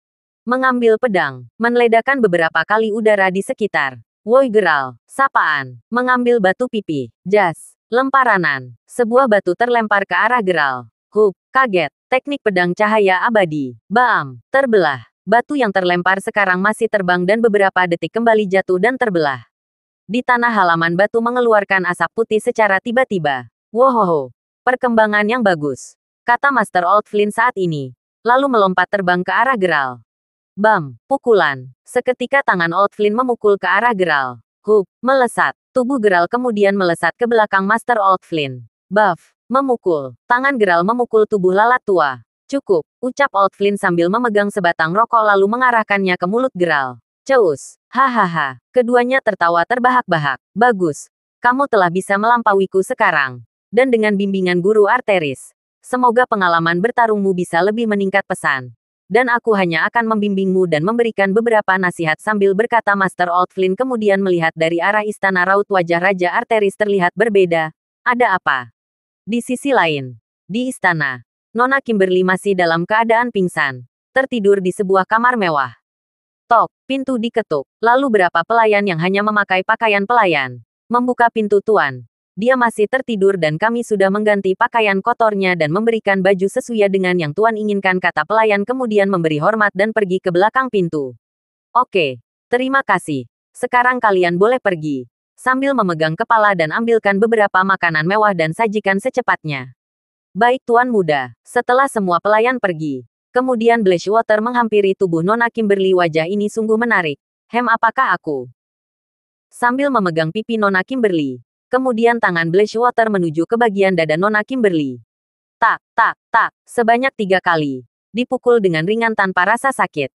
S2: Mengambil pedang, menledakkan beberapa kali udara di sekitar. Woi Geralt, sapaan, mengambil batu pipi, jas, lemparanan. Sebuah batu terlempar ke arah Geralt. Kaget, teknik pedang cahaya abadi. Bam, terbelah. Batu yang terlempar sekarang masih terbang dan beberapa detik kembali jatuh dan terbelah. Di tanah halaman batu mengeluarkan asap putih secara tiba-tiba. Wohoho, perkembangan yang bagus, kata Master Old Flynn saat ini. Lalu melompat terbang ke arah Geralt. Bam, pukulan. Seketika tangan Old Flynn memukul ke arah Geralt. Melesat. Tubuh Geralt kemudian melesat ke belakang Master Old Flynn. Buff, memukul. Tangan Geralt memukul tubuh lalat tua. Cukup, ucap Old Flynn sambil memegang sebatang rokok lalu mengarahkannya ke mulut Geralt. Ceus. Hahaha. Keduanya tertawa terbahak-bahak. Bagus. Kamu telah bisa melampauiku sekarang. Dan dengan bimbingan Guru Arteris, semoga pengalaman bertarungmu bisa lebih meningkat, pesan. Dan aku hanya akan membimbingmu dan memberikan beberapa nasihat, sambil berkata Master Old Flynn kemudian melihat dari arah istana. Raut wajah Raja Arteris terlihat berbeda. Ada apa? Di sisi lain, di istana, Nona Kimberly masih dalam keadaan pingsan, tertidur di sebuah kamar mewah. Tok, pintu diketuk. Lalu berapa pelayan yang hanya memakai pakaian pelayan membuka pintu, Tuan. Dia masih tertidur dan kami sudah mengganti pakaian kotornya dan memberikan baju sesuai dengan yang Tuan inginkan, kata pelayan kemudian memberi hormat dan pergi ke belakang pintu. Oke, terima kasih. Sekarang kalian boleh pergi. Sambil memegang kepala dan ambilkan beberapa makanan mewah dan sajikan secepatnya. Baik Tuan Muda. Setelah semua pelayan pergi, kemudian Blashwater menghampiri tubuh Nona Kimberly. Wajah ini sungguh menarik. Apakah aku? Sambil memegang pipi Nona Kimberly, kemudian tangan Blashwater menuju ke bagian dada Nona Kimberly. Tak, tak, tak, sebanyak 3 kali. Dipukul dengan ringan tanpa rasa sakit.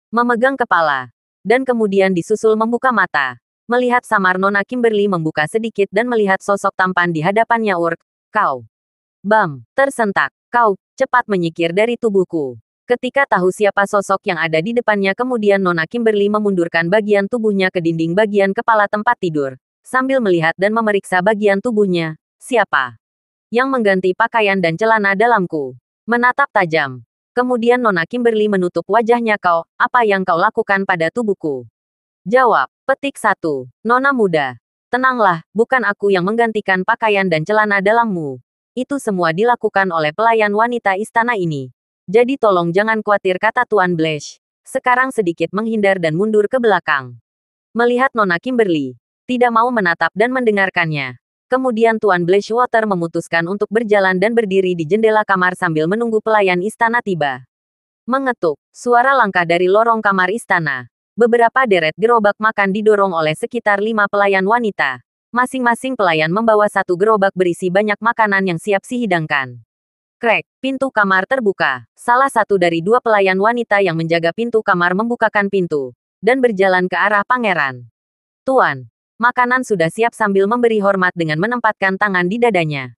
S2: Memegang kepala. Dan kemudian disusul membuka mata. Melihat samar Nona Kimberly membuka sedikit dan melihat sosok tampan di hadapannya. Kau. Bam, tersentak. Kau, cepat menyingkir dari tubuhku. Ketika tahu siapa sosok yang ada di depannya, kemudian Nona Kimberly memundurkan bagian tubuhnya ke dinding bagian kepala tempat tidur. Sambil melihat dan memeriksa bagian tubuhnya. Siapa? Yang mengganti pakaian dan celana dalamku. Menatap tajam. Kemudian Nona Kimberly menutup wajahnya. Kau, apa yang kau lakukan pada tubuhku? Jawab. Petik 1. Nona muda. Tenanglah, bukan aku yang menggantikan pakaian dan celana dalammu. Itu semua dilakukan oleh pelayan wanita istana ini. Jadi tolong jangan khawatir, kata Tuan Blash. Sekarang sedikit menghindar dan mundur ke belakang. Melihat Nona Kimberly tidak mau menatap dan mendengarkannya. Kemudian Tuan Blashwater memutuskan untuk berjalan dan berdiri di jendela kamar sambil menunggu pelayan istana tiba. Mengetuk. Suara langkah dari lorong kamar istana. Beberapa deret gerobak makan didorong oleh sekitar 5 pelayan wanita. Masing-masing pelayan membawa satu gerobak berisi banyak makanan yang siap dihidangkan. Krek, pintu kamar terbuka. Salah satu dari 2 pelayan wanita yang menjaga pintu kamar membukakan pintu dan berjalan ke arah pangeran. Tuan, makanan sudah siap, sambil memberi hormat dengan menempatkan tangan di dadanya.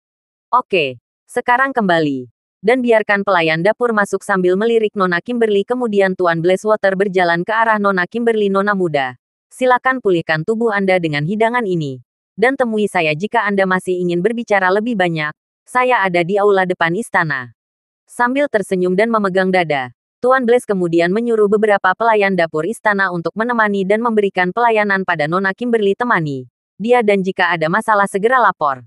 S2: Oke, sekarang kembali. Dan biarkan pelayan dapur masuk sambil melirik Nona Kimberly. Kemudian Tuan Blashwater berjalan ke arah Nona Kimberly. Nona muda. Silakan pulihkan tubuh Anda dengan hidangan ini. Dan temui saya jika Anda masih ingin berbicara lebih banyak. Saya ada di aula depan istana. Sambil tersenyum dan memegang dada, Tuan Blaze kemudian menyuruh beberapa pelayan dapur istana untuk menemani dan memberikan pelayanan pada Nona Kimberly. Temani dia dan jika ada masalah segera lapor.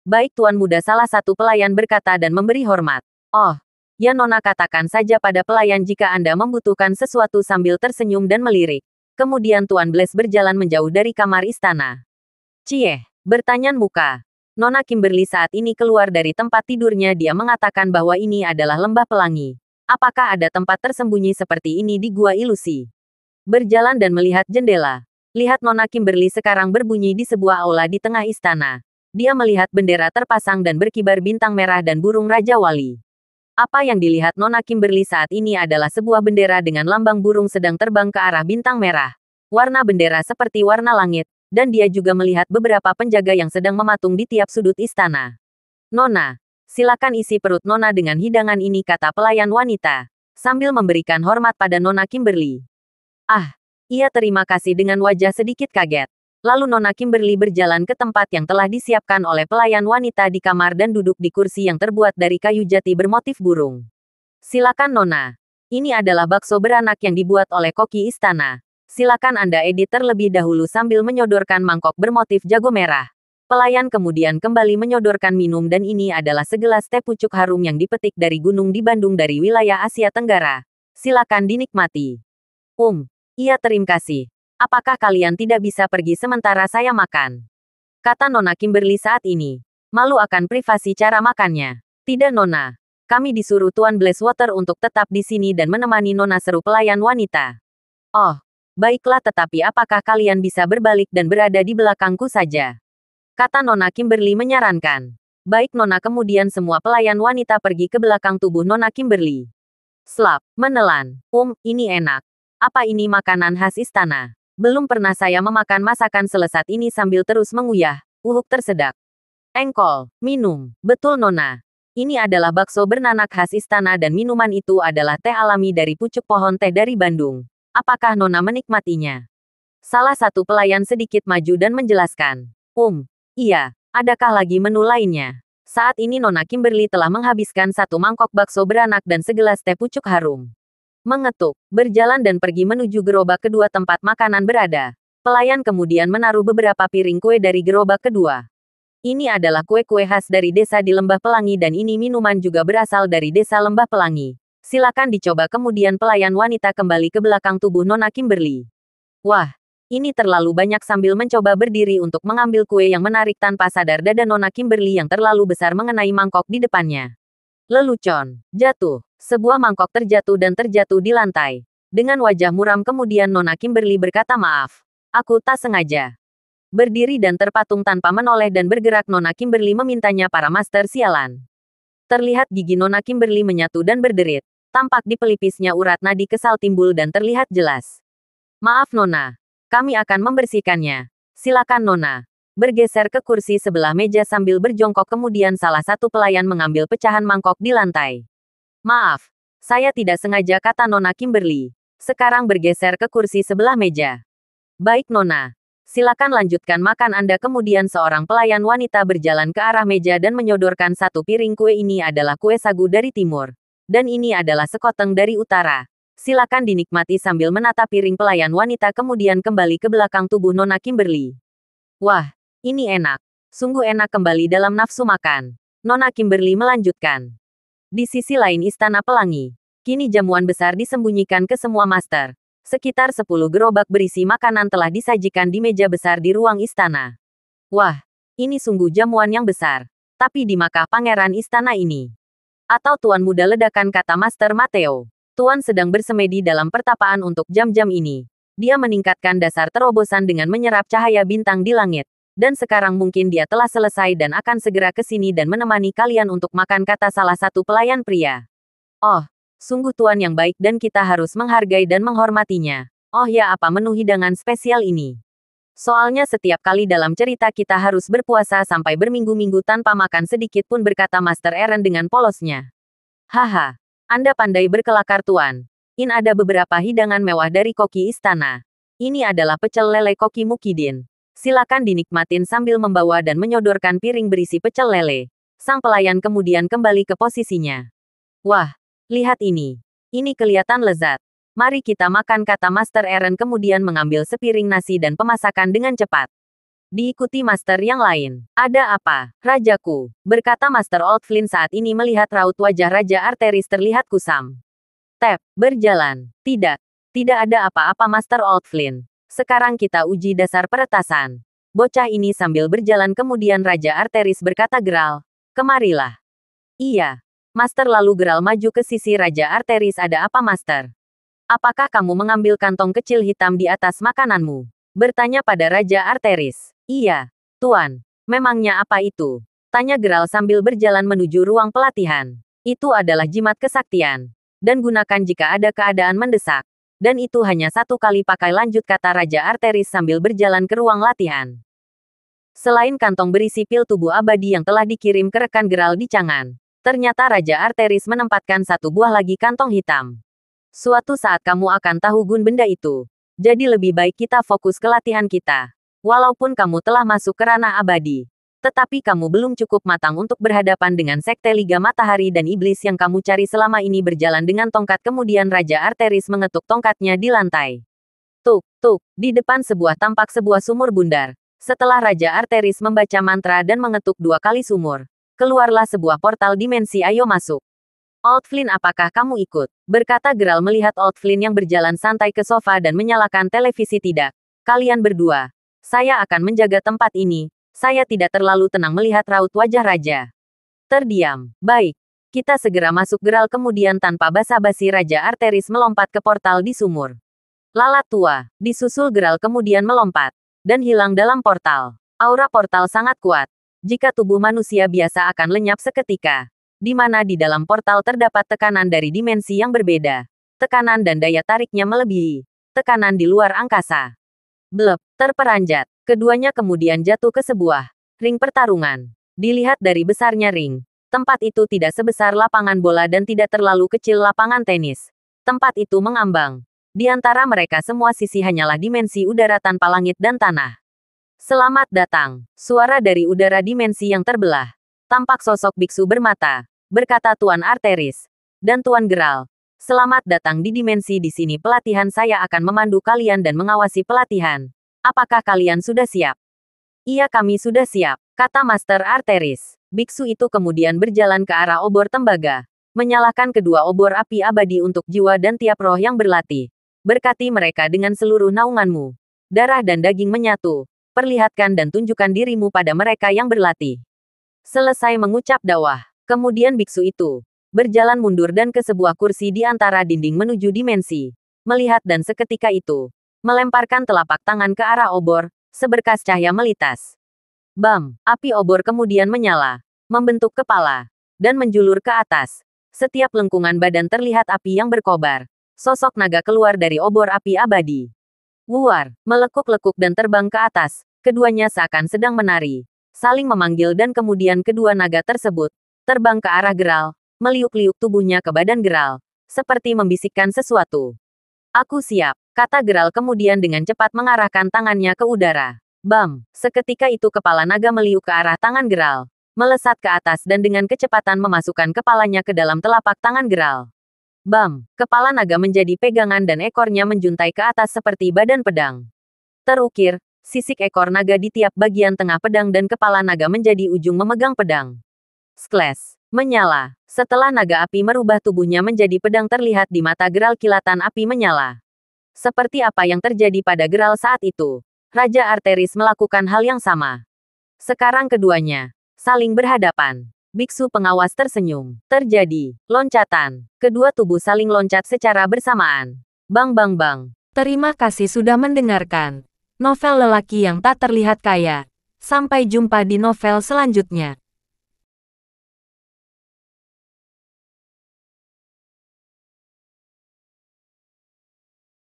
S2: Baik Tuan Muda, salah satu pelayan berkata dan memberi hormat. Oh, ya Nona, katakan saja pada pelayan jika Anda membutuhkan sesuatu sambil tersenyum dan melirik. Kemudian Tuan Blaze berjalan menjauh dari kamar istana. Cie, bertanya muka. Nona Kimberly saat ini keluar dari tempat tidurnya. Dia mengatakan bahwa ini adalah lembah pelangi. Apakah ada tempat tersembunyi seperti ini di gua ilusi? Berjalan dan melihat jendela. Lihat Nona Kimberly sekarang berbunyi di sebuah aula di tengah istana. Dia melihat bendera terpasang dan berkibar bintang merah dan burung Raja Wali. Apa yang dilihat Nona Kimberly saat ini adalah sebuah bendera dengan lambang burung sedang terbang ke arah bintang merah. Warna bendera seperti warna langit, dan dia juga melihat beberapa penjaga yang sedang mematung di tiap sudut istana. Nona, silakan isi perut Nona dengan hidangan ini, kata pelayan wanita, sambil memberikan hormat pada Nona Kimberly. Ah, iya, terima kasih dengan wajah sedikit kaget. Lalu Nona Kimberly berjalan ke tempat yang telah disiapkan oleh pelayan wanita di kamar dan duduk di kursi yang terbuat dari kayu jati bermotif burung. Silakan Nona. Ini adalah bakso beranak yang dibuat oleh koki istana. Silakan Anda edit terlebih dahulu sambil menyodorkan mangkok bermotif jago merah. Pelayan kemudian kembali menyodorkan minum dan ini adalah segelas teh pucuk harum yang dipetik dari gunung di Bandung dari wilayah Asia Tenggara. Silakan dinikmati. Iya, terima kasih. Apakah kalian tidak bisa pergi sementara saya makan? Kata Nona Kimberly saat ini. Malu akan privasi cara makannya. Tidak Nona. Kami disuruh Tuan Blazewater untuk tetap di sini dan menemani Nona, seru pelayan wanita. Oh, baiklah, tetapi apakah kalian bisa berbalik dan berada di belakangku saja? Kata Nona Kimberly menyarankan. Baik Nona. Kemudian semua pelayan wanita pergi ke belakang tubuh Nona Kimberly. Slap, menelan. Ini enak. Apa ini makanan khas istana? Belum pernah saya memakan masakan selesat ini sambil terus menguyah. Tersedak. Engkol, minum. Betul Nona. Ini adalah bakso bernanak khas istana dan minuman itu adalah teh alami dari pucuk pohon teh dari Bandung. Apakah Nona menikmatinya? Salah satu pelayan sedikit maju dan menjelaskan. Iya. Adakah lagi menu lainnya? Saat ini Nona Kimberly telah menghabiskan satu mangkok bakso beranak dan segelas teh pucuk harum. Mengetuk, berjalan dan pergi menuju gerobak kedua tempat makanan berada. Pelayan kemudian menaruh beberapa piring kue dari gerobak kedua. Ini adalah kue-kue khas dari desa di Lembah Pelangi dan ini minuman juga berasal dari desa Lembah Pelangi. Silakan dicoba. Kemudian pelayan wanita kembali ke belakang tubuh Nona Kimberly. Wah, ini terlalu banyak. Sambil mencoba berdiri untuk mengambil kue yang menarik tanpa sadar dada Nona Kimberly yang terlalu besar mengenai mangkok di depannya. Lelucon, jatuh. Sebuah mangkok terjatuh dan terjatuh di lantai. Dengan wajah muram kemudian Nona Kimberly berkata, maaf. Aku tak sengaja. Berdiri dan terpatung tanpa menoleh dan bergerak Nona Kimberly memintanya para master sialan. Terlihat gigi Nona Kimberly menyatu dan berderit. Tampak di pelipisnya urat nadi kesal timbul dan terlihat jelas. Maaf Nona. Kami akan membersihkannya. Silakan Nona. Bergeser ke kursi sebelah meja sambil berjongkok kemudian salah satu pelayan mengambil pecahan mangkok di lantai. Maaf, saya tidak sengaja, kata Nona Kimberly. Sekarang bergeser ke kursi sebelah meja. Baik Nona. Silakan lanjutkan makan Anda. Kemudian seorang pelayan wanita berjalan ke arah meja dan menyodorkan satu piring kue. Ini adalah kue sagu dari timur. Dan ini adalah sekoteng dari utara. Silakan dinikmati sambil menata piring pelayan wanita kemudian kembali ke belakang tubuh Nona Kimberly. Wah, ini enak. Sungguh enak. Kembali dalam nafsu makan. Nona Kimberly melanjutkan. Di sisi lain Istana Pelangi. Kini jamuan besar disembunyikan ke semua master. Sekitar 10 gerobak berisi makanan telah disajikan di meja besar di ruang istana. Wah, ini sungguh jamuan yang besar. Tapi di makah pangeran istana ini? Atau Tuan Muda, ledakan kata Master Mateo. Tuan sedang bersemedi dalam pertapaan untuk jam-jam ini. Dia meningkatkan dasar terobosan dengan menyerap cahaya bintang di langit. Dan sekarang mungkin dia telah selesai dan akan segera ke sini dan menemani kalian untuk makan, kata salah satu pelayan pria. Oh, sungguh Tuan yang baik dan kita harus menghargai dan menghormatinya. Oh ya, apa menu hidangan spesial ini? Soalnya setiap kali dalam cerita kita harus berpuasa sampai berminggu-minggu tanpa makan sedikit pun, berkata Master Eren dengan polosnya. Haha, Anda pandai berkelakar Tuan. Ada beberapa hidangan mewah dari koki istana. Ini adalah pecel lele Koki Mukidin. Silakan dinikmatin sambil membawa dan menyodorkan piring berisi pecel lele. Sang pelayan kemudian kembali ke posisinya. Wah, lihat ini. Ini kelihatan lezat. Mari kita makan, kata Master Eren kemudian mengambil sepiring nasi dan pemasakan dengan cepat. Diikuti master yang lain. Ada apa, Rajaku? Berkata Master Old Flynn saat ini melihat raut wajah Raja Arteris terlihat kusam. Tap, berjalan. Tidak. Tidak ada apa-apa Master Old Flynn. Sekarang kita uji dasar peretasan. Bocah ini sambil berjalan kemudian Raja Arteris berkata geral. Kemarilah. Iya. Master lalu geral maju ke sisi Raja Arteris. Ada apa Master? Apakah kamu mengambil kantong kecil hitam di atas makananmu? Bertanya pada Raja Arteris. Iya, Tuan. Memangnya apa itu? Tanya geral sambil berjalan menuju ruang pelatihan. Itu adalah jimat kesaktian. Dan gunakan jika ada keadaan mendesak. Dan itu hanya satu kali pakai, lanjut kata Raja Arteris sambil berjalan ke ruang latihan. Selain kantong berisi pil tubuh abadi yang telah dikirim ke rekan geral di Chang'an, ternyata Raja Arteris menempatkan satu buah lagi kantong hitam. Suatu saat kamu akan tahu gun benda itu. Jadi lebih baik kita fokus ke latihan kita. Walaupun kamu telah masuk ke ranah abadi, tetapi kamu belum cukup matang untuk berhadapan dengan Sekte Liga Matahari dan Iblis yang kamu cari selama ini. Berjalan dengan tongkat kemudian Raja Arteris mengetuk tongkatnya di lantai. Tuk, tuk, di depan tampak sebuah sumur bundar. Setelah Raja Arteris membaca mantra dan mengetuk 2 kali sumur, keluarlah sebuah portal dimensi. Ayo masuk. Old Flynn, apakah kamu ikut? Berkata geral melihat Old Flynn yang berjalan santai ke sofa dan menyalakan televisi. Tidak. Kalian berdua. Saya akan menjaga tempat ini. Saya tidak terlalu tenang melihat raut wajah Raja. Terdiam. Baik. Kita segera masuk, geral kemudian tanpa basa-basi Raja Arteris melompat ke portal di sumur. Lalat tua. Disusul geral kemudian melompat. Dan hilang dalam portal. Aura portal sangat kuat. Jika tubuh manusia biasa akan lenyap seketika. Di mana di dalam portal terdapat tekanan dari dimensi yang berbeda. Tekanan dan daya tariknya melebihi tekanan di luar angkasa. Blep, terperanjat. Keduanya kemudian jatuh ke sebuah ring pertarungan. Dilihat dari besarnya ring, tempat itu tidak sebesar lapangan bola dan tidak terlalu kecil lapangan tenis. Tempat itu mengambang. Di antara mereka semua sisi hanyalah dimensi udara tanpa langit dan tanah. Selamat datang. Suara dari udara dimensi yang terbelah. Tampak sosok biksu bermata. Berkata Tuan Arteris. Dan Tuan Geral. Selamat datang di dimensi di sini. Pelatihan saya akan memandu kalian dan mengawasi pelatihan. Apakah kalian sudah siap? Iya, kami sudah siap, kata Master Arteris. Biksu itu kemudian berjalan ke arah obor tembaga. Menyalakan kedua obor api abadi untuk jiwa dan tiap roh yang berlatih. Berkati mereka dengan seluruh naunganmu. Darah dan daging menyatu. Perlihatkan dan tunjukkan dirimu pada mereka yang berlatih. Selesai mengucap dakwah. Kemudian biksu itu berjalan mundur dan ke sebuah kursi di antara dinding menuju dimensi. Melihat dan seketika itu, melemparkan telapak tangan ke arah obor, seberkas cahaya melitas. Bam! Api obor kemudian menyala, membentuk kepala, dan menjulur ke atas. Setiap lengkungan badan terlihat api yang berkobar. Sosok naga keluar dari obor api abadi. Wuar, melekuk-lekuk dan terbang ke atas. Keduanya seakan sedang menari, saling memanggil dan kemudian kedua naga tersebut terbang ke arah geral, meliuk-liuk tubuhnya ke badan geral, seperti membisikkan sesuatu. Aku siap, kata geral kemudian dengan cepat mengarahkan tangannya ke udara. Bam! Seketika itu kepala naga meliuk ke arah tangan geral, melesat ke atas dan dengan kecepatan memasukkan kepalanya ke dalam telapak tangan geral. Bam! Kepala naga menjadi pegangan dan ekornya menjuntai ke atas seperti badan pedang. Terukir, sisik ekor naga di tiap bagian tengah pedang dan kepala naga menjadi ujung memegang pedang. Sklash! Menyala. Setelah naga api merubah tubuhnya menjadi pedang, terlihat di mata geral kilatan api menyala. Seperti apa yang terjadi pada geral saat itu, Raja Arteris melakukan hal yang sama. Sekarang keduanya saling berhadapan. Biksu pengawas tersenyum. Terjadi loncatan. Kedua tubuh saling loncat secara bersamaan. Bang bang bang.
S1: Terima kasih sudah mendengarkan novel lelaki yang tak terlihat kaya. Sampai jumpa di novel selanjutnya.